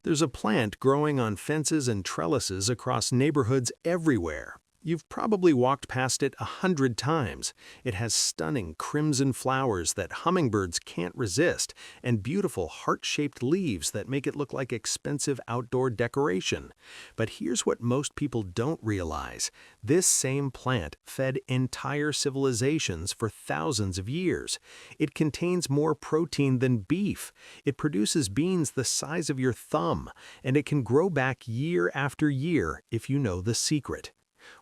There's a plant growing on fences and trellises across neighborhoods everywhere. You've probably walked past it 100 times. It has stunning crimson flowers that hummingbirds can't resist, and beautiful heart-shaped leaves that make it look like expensive outdoor decoration. But here's what most people don't realize. This same plant fed entire civilizations for thousands of years. It contains more protein than beef. It produces beans the size of your thumb, and it can grow back year after year if you know the secret.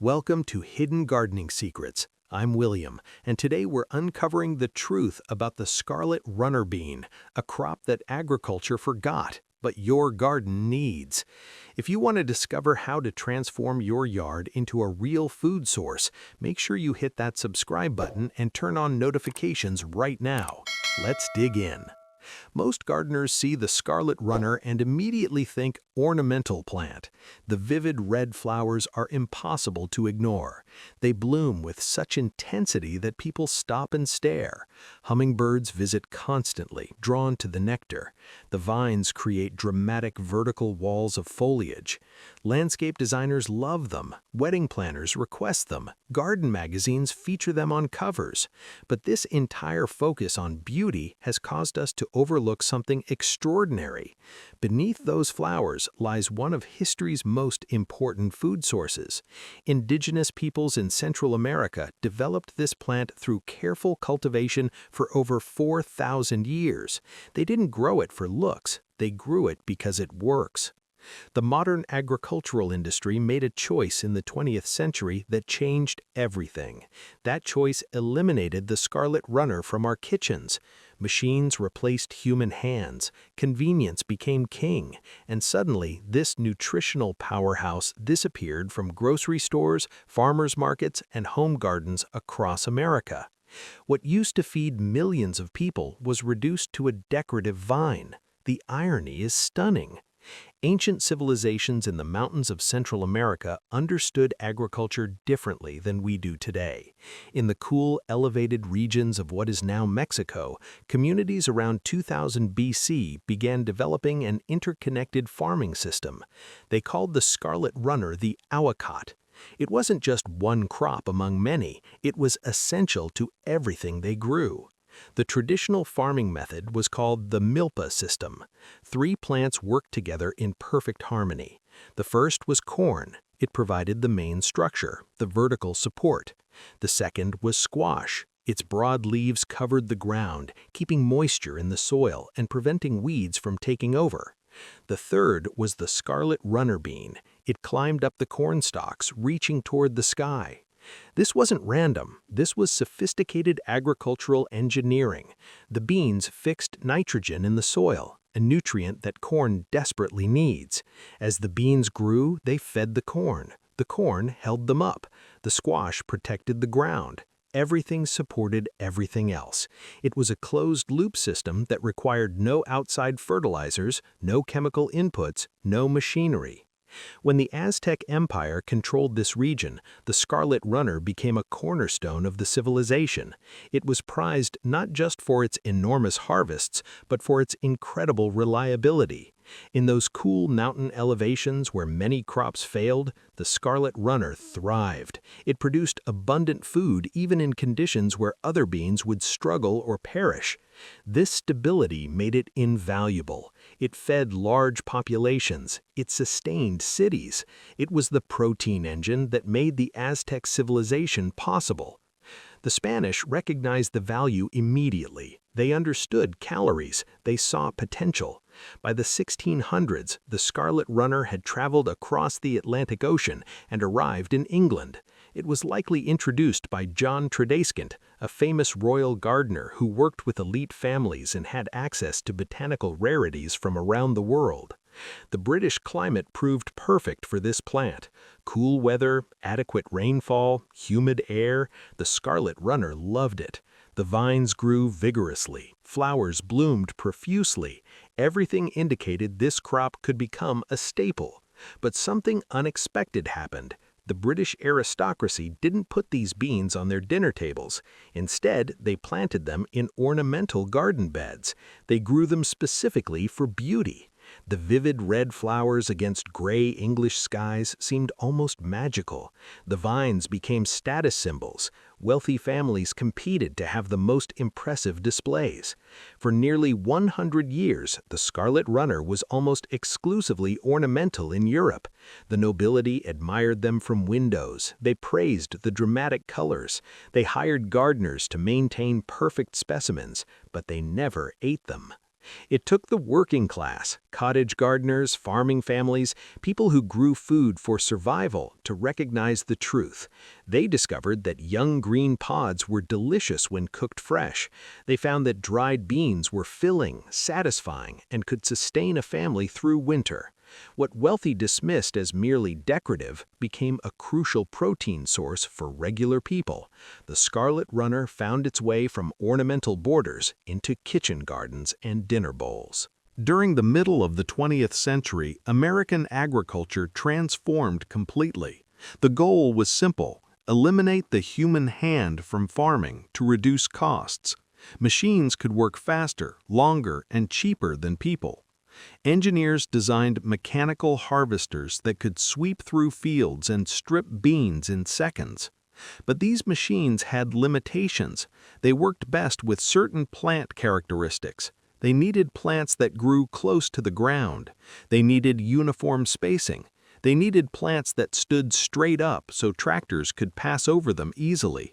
Welcome to Hidden Gardening Secrets. I'm William, and today we're uncovering the truth about the Scarlet Runner Bean, a crop that agriculture forgot, but your garden needs. If you want to discover how to transform your yard into a real food source, make sure you hit that subscribe button and turn on notifications right now. Let's dig in. Most gardeners see the scarlet runner and immediately think ornamental plant. The vivid red flowers are impossible to ignore. They bloom with such intensity that people stop and stare. Hummingbirds visit constantly, drawn to the nectar. The vines create dramatic vertical walls of foliage. Landscape designers love them. Wedding planners request them. Garden magazines feature them on covers. But this entire focus on beauty has caused us to overlook something extraordinary. Beneath those flowers lies one of history's most important food sources. Indigenous peoples in Central America developed this plant through careful cultivation for over 4,000 years. They didn't grow it for looks, they grew it because it works. The modern agricultural industry made a choice in the 20th century that changed everything. That choice eliminated the scarlet runner from our kitchens. Machines replaced human hands, convenience became king, and suddenly this nutritional powerhouse disappeared from grocery stores, farmers markets, and home gardens across America. What used to feed millions of people was reduced to a decorative vine. The irony is stunning. Ancient civilizations in the mountains of Central America understood agriculture differently than we do today. In the cool, elevated regions of what is now Mexico, communities around 2000 BC began developing an interconnected farming system. They called the scarlet runner the aguacate. It wasn't just one crop among many, it was essential to everything they grew. The traditional farming method was called the milpa system. 3 plants worked together in perfect harmony. The first was corn. It provided the main structure, the vertical support. The second was squash. Its broad leaves covered the ground, keeping moisture in the soil and preventing weeds from taking over. The third was the scarlet runner bean. It climbed up the corn stalks, reaching toward the sky. This wasn't random. This was sophisticated agricultural engineering. The beans fixed nitrogen in the soil, a nutrient that corn desperately needs. As the beans grew, they fed the corn. The corn held them up. The squash protected the ground. Everything supported everything else. It was a closed-loop system that required no outside fertilizers, no chemical inputs, no machinery. When the Aztec Empire controlled this region, the scarlet runner became a cornerstone of the civilization. It was prized not just for its enormous harvests, but for its incredible reliability. In those cool mountain elevations where many crops failed, the scarlet runner thrived. It produced abundant food even in conditions where other beans would struggle or perish. This stability made it invaluable. It fed large populations. It sustained cities. It was the protein engine that made the Aztec civilization possible. The Spanish recognized the value immediately. They understood calories. They saw potential. By the 1600s, the scarlet runner had traveled across the Atlantic Ocean and arrived in England. It was likely introduced by John Tredeskind, a famous royal gardener who worked with elite families and had access to botanical rarities from around the world. The British climate proved perfect for this plant. Cool weather, adequate rainfall, humid air, the scarlet runner loved it. The vines grew vigorously, flowers bloomed profusely. Everything indicated this crop could become a staple. But something unexpected happened. The British aristocracy didn't put these beans on their dinner tables. Instead, they planted them in ornamental garden beds. They grew them specifically for beauty. The vivid red flowers against gray English skies seemed almost magical. The vines became status symbols. Wealthy families competed to have the most impressive displays. For nearly 100 years, the Scarlet Runner was almost exclusively ornamental in Europe. The nobility admired them from windows. They praised the dramatic colors. They hired gardeners to maintain perfect specimens, but they never ate them. It took the working class, cottage gardeners, farming families, people who grew food for survival to recognize the truth. They discovered that young green pods were delicious when cooked fresh. They found that dried beans were filling, satisfying, and could sustain a family through winter. What wealthy dismissed as merely decorative became a crucial protein source for regular people. The Scarlet Runner found its way from ornamental borders into kitchen gardens and dinner bowls. During the middle of the 20th century, American agriculture transformed completely. The goal was simple: eliminate the human hand from farming to reduce costs. Machines could work faster, longer, and cheaper than people. Engineers designed mechanical harvesters that could sweep through fields and strip beans in seconds. But these machines had limitations. They worked best with certain plant characteristics. They needed plants that grew close to the ground. They needed uniform spacing. They needed plants that stood straight up so tractors could pass over them easily.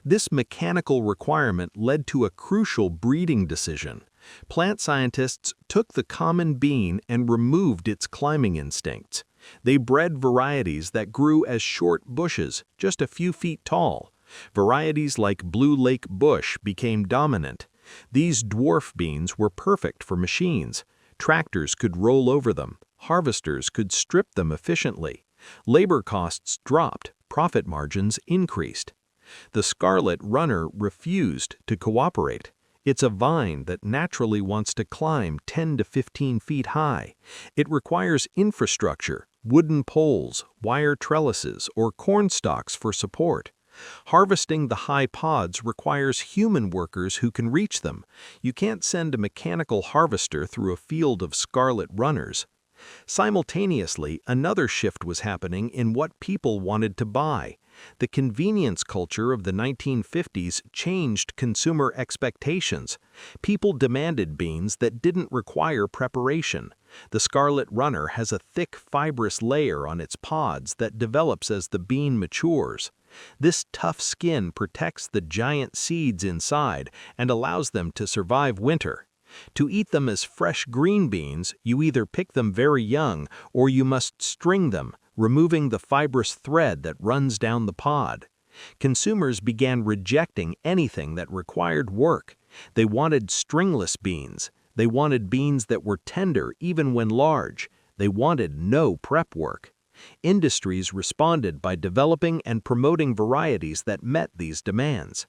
This mechanical requirement led to a crucial breeding decision. Plant scientists took the common bean and removed its climbing instincts. They bred varieties that grew as short bushes, just a few feet tall. Varieties like Blue Lake Bush became dominant. These dwarf beans were perfect for machines. Tractors could roll over them. Harvesters could strip them efficiently. Labor costs dropped. Profit margins increased. The Scarlet Runner refused to cooperate. It's a vine that naturally wants to climb 10 to 15 feet high. It requires infrastructure, wooden poles, wire trellises, or corn stalks for support. Harvesting the high pods requires human workers who can reach them. You can't send a mechanical harvester through a field of Scarlet Runners. Simultaneously, another shift was happening in what people wanted to buy. The convenience culture of the 1950s changed consumer expectations. People demanded beans that didn't require preparation. The Scarlet Runner has a thick, fibrous layer on its pods that develops as the bean matures. This tough skin protects the giant seeds inside and allows them to survive winter. To eat them as fresh green beans, you either pick them very young or you must string them, removing the fibrous thread that runs down the pod. Consumers began rejecting anything that required work. They wanted stringless beans. They wanted beans that were tender even when large. They wanted no prep work. Industries responded by developing and promoting varieties that met these demands.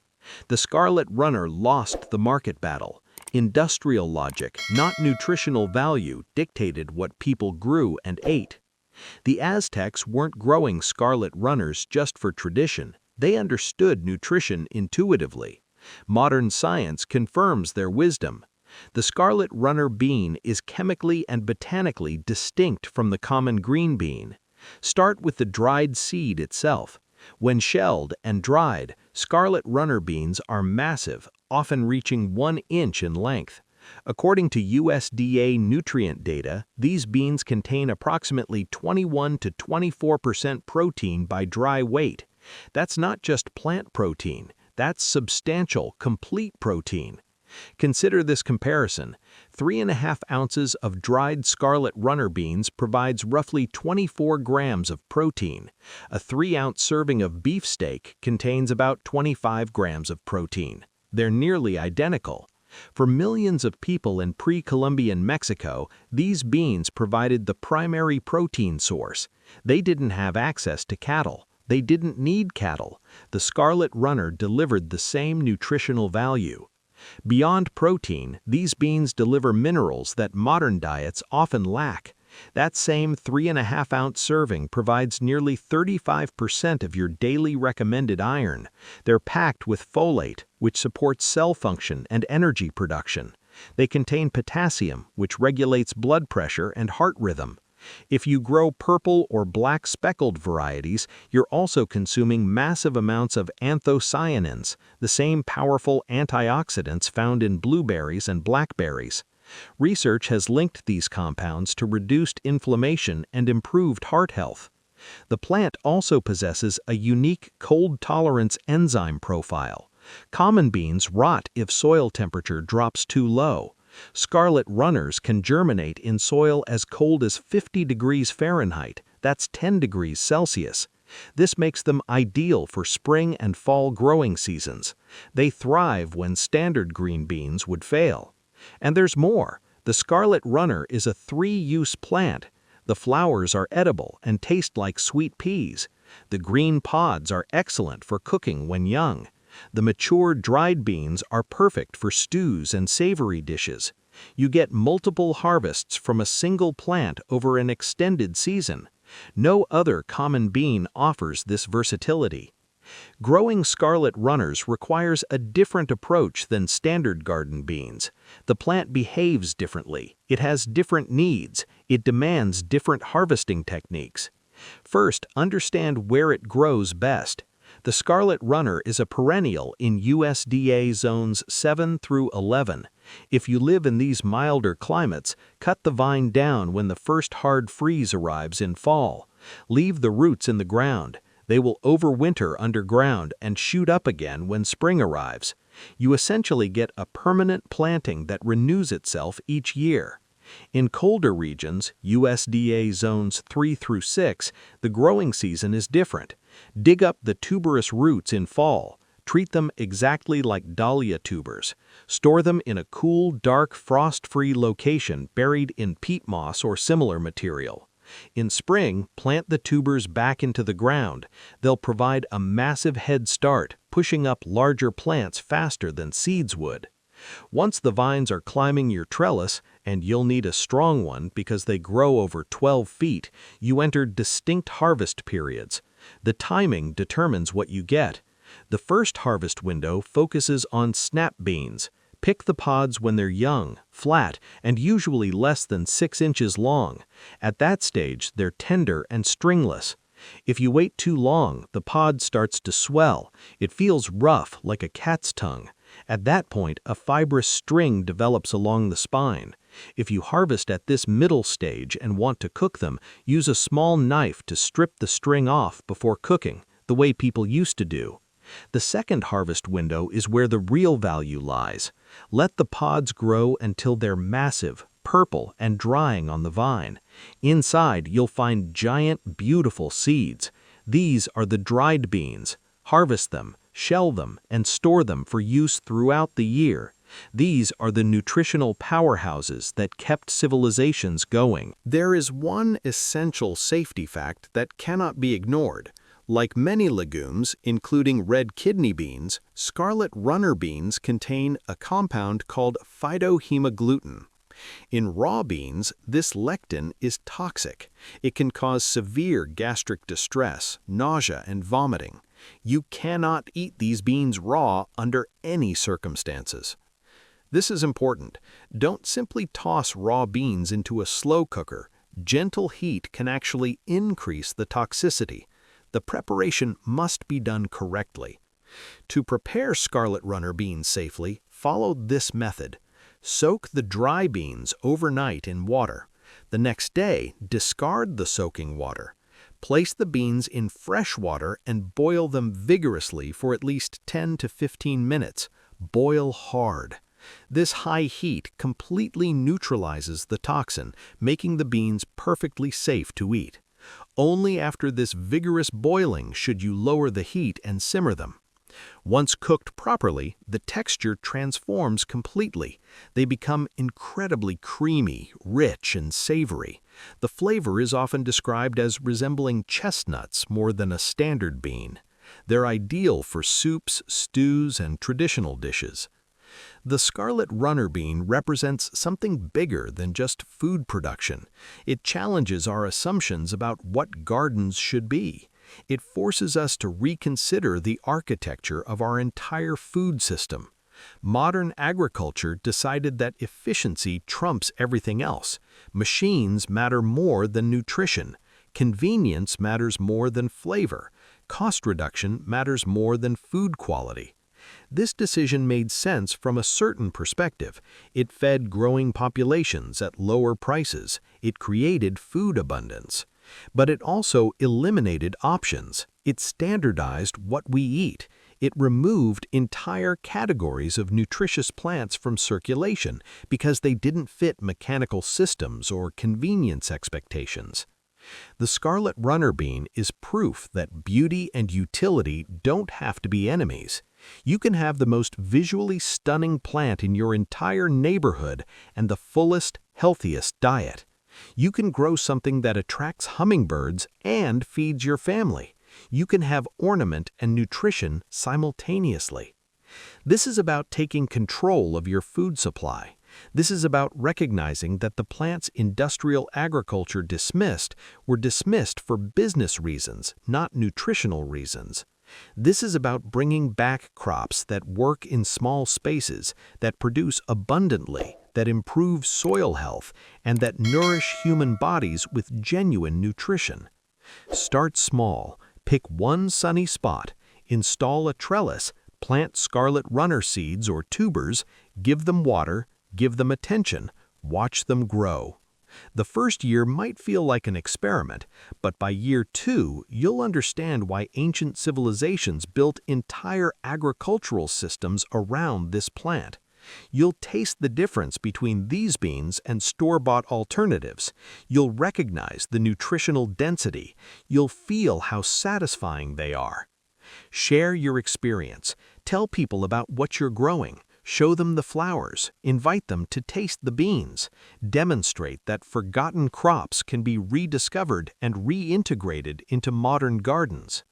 The Scarlet Runner lost the market battle. Industrial logic, not nutritional value, dictated what people grew and ate. The Aztecs weren't growing Scarlet Runners just for tradition. They understood nutrition intuitively. Modern science confirms their wisdom. The Scarlet Runner bean is chemically and botanically distinct from the common green bean. Start with the dried seed itself. When shelled and dried, Scarlet Runner beans are massive, often reaching 1 inch in length. According to USDA nutrient data, these beans contain approximately 21 to 24% protein by dry weight. That's not just plant protein, that's substantial, complete protein. Consider this comparison. 3.5 ounces of dried Scarlet Runner beans provides roughly 24 grams of protein. A 3-ounce serving of beefsteak contains about 25 grams of protein. They're nearly identical. For millions of people in pre-Columbian Mexico, these beans provided the primary protein source. They didn't have access to cattle. They didn't need cattle. The Scarlet Runner delivered the same nutritional value. Beyond protein, these beans deliver minerals that modern diets often lack. That same 3.5-ounce serving provides nearly 35% of your daily recommended iron. They're packed with folate, which supports cell function and energy production. They contain potassium, which regulates blood pressure and heart rhythm. If you grow purple or black speckled varieties, you're also consuming massive amounts of anthocyanins, the same powerful antioxidants found in blueberries and blackberries. Research has linked these compounds to reduced inflammation and improved heart health. The plant also possesses a unique cold tolerance enzyme profile. Common beans rot if soil temperature drops too low. Scarlet runners can germinate in soil as cold as 50 degrees Fahrenheit, that's 10 degrees Celsius. This makes them ideal for spring and fall growing seasons. They thrive when standard green beans would fail. And there's more. The scarlet runner is a three-use plant. The flowers are edible and taste like sweet peas. The green pods are excellent for cooking when young. The mature dried beans are perfect for stews and savory dishes. You get multiple harvests from a single plant over an extended season. No other common bean offers this versatility. Growing scarlet runners requires a different approach than standard garden beans. The plant behaves differently. It has different needs. It demands different harvesting techniques. First, understand where it grows best. The scarlet runner is a perennial in USDA zones 7 through 11. If you live in these milder climates, cut the vine down when the first hard freeze arrives in fall. Leave the roots in the ground. They will overwinter underground and shoot up again when spring arrives. You essentially get a permanent planting that renews itself each year. In colder regions, USDA zones 3 through 6, the growing season is different. Dig up the tuberous roots in fall. Treat them exactly like dahlia tubers. Store them in a cool, dark, frost-free location buried in peat moss or similar material. In spring, plant the tubers back into the ground. They'll provide a massive head start, pushing up larger plants faster than seeds would. Once the vines are climbing your trellis, and you'll need a strong one because they grow over 12 feet, you enter distinct harvest periods. The timing determines what you get. The first harvest window focuses on snap beans. Pick the pods when they're young, flat, and usually less than 6 inches long. At that stage, they're tender and stringless. If you wait too long, the pod starts to swell. It feels rough, like a cat's tongue. At that point, a fibrous string develops along the spine. If you harvest at this middle stage and want to cook them, use a small knife to strip the string off before cooking, the way people used to do. The second harvest window is where the real value lies. Let the pods grow until they're massive, purple, and drying on the vine. Inside, you'll find giant, beautiful seeds. These are the dried beans. Harvest them, shell them, and store them for use throughout the year. These are the nutritional powerhouses that kept civilizations going. There is one essential safety fact that cannot be ignored. Like many legumes, including red kidney beans, scarlet runner beans contain a compound called phytohemagglutinin. In raw beans, this lectin is toxic. It can cause severe gastric distress, nausea, and vomiting. You cannot eat these beans raw under any circumstances. This is important. Don't simply toss raw beans into a slow cooker. Gentle heat can actually increase the toxicity. The preparation must be done correctly. To prepare scarlet runner beans safely, follow this method. Soak the dry beans overnight in water. The next day, discard the soaking water. Place the beans in fresh water and boil them vigorously for at least 10 to 15 minutes. Boil hard. This high heat completely neutralizes the toxin, making the beans perfectly safe to eat. Only after this vigorous boiling should you lower the heat and simmer them. Once cooked properly, the texture transforms completely. They become incredibly creamy, rich, and savory. The flavor is often described as resembling chestnuts more than a standard bean. They're ideal for soups, stews, and traditional dishes. The scarlet runner bean represents something bigger than just food production. It challenges our assumptions about what gardens should be. It forces us to reconsider the architecture of our entire food system. Modern agriculture decided that efficiency trumps everything else. Machines matter more than nutrition. Convenience matters more than flavor. Cost reduction matters more than food quality. This decision made sense from a certain perspective. It fed growing populations at lower prices. It created food abundance. But it also eliminated options. It standardized what we eat. It removed entire categories of nutritious plants from circulation because they didn't fit mechanical systems or convenience expectations. The Scarlet Runner Bean is proof that beauty and utility don't have to be enemies. You can have the most visually stunning plant in your entire neighborhood and the fullest, healthiest diet. You can grow something that attracts hummingbirds and feeds your family. You can have ornament and nutrition simultaneously. This is about taking control of your food supply. This is about recognizing that the plants industrial agriculture dismissed were dismissed for business reasons, not nutritional reasons. This is about bringing back crops that work in small spaces, that produce abundantly, that improve soil health, and that nourish human bodies with genuine nutrition. Start small. Pick one sunny spot, install a trellis, plant scarlet runner seeds or tubers, give them water, give them attention, watch them grow. The first year might feel like an experiment, but by year 2, you'll understand why ancient civilizations built entire agricultural systems around this plant. You'll taste the difference between these beans and store-bought alternatives. You'll recognize the nutritional density. You'll feel how satisfying they are. Share your experience. Tell people about what you're growing. Show them the flowers. Invite them to taste the beans. Demonstrate that forgotten crops can be rediscovered and reintegrated into modern gardens.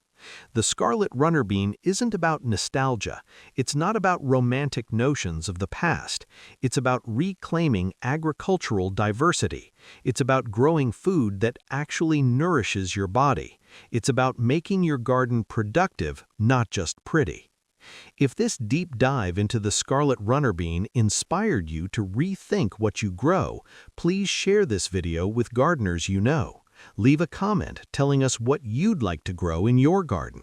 The Scarlet Runner Bean isn't about nostalgia. It's not about romantic notions of the past. It's about reclaiming agricultural diversity. It's about growing food that actually nourishes your body. It's about making your garden productive, not just pretty. If this deep dive into the Scarlet Runner Bean inspired you to rethink what you grow, please share this video with gardeners you know. Leave a comment telling us what you'd like to grow in your garden.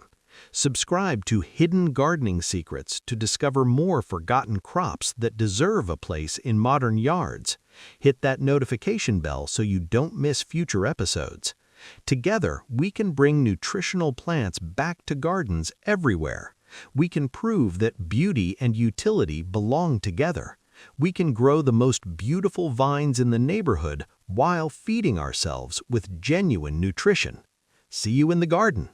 Subscribe to Hidden Gardening Secrets to discover more forgotten crops that deserve a place in modern yards. Hit that notification bell so you don't miss future episodes. Together, we can bring nutritional plants back to gardens everywhere. We can prove that beauty and utility belong together. We can grow the most beautiful vines in the neighborhood while feeding ourselves with genuine nutrition. See you in the garden.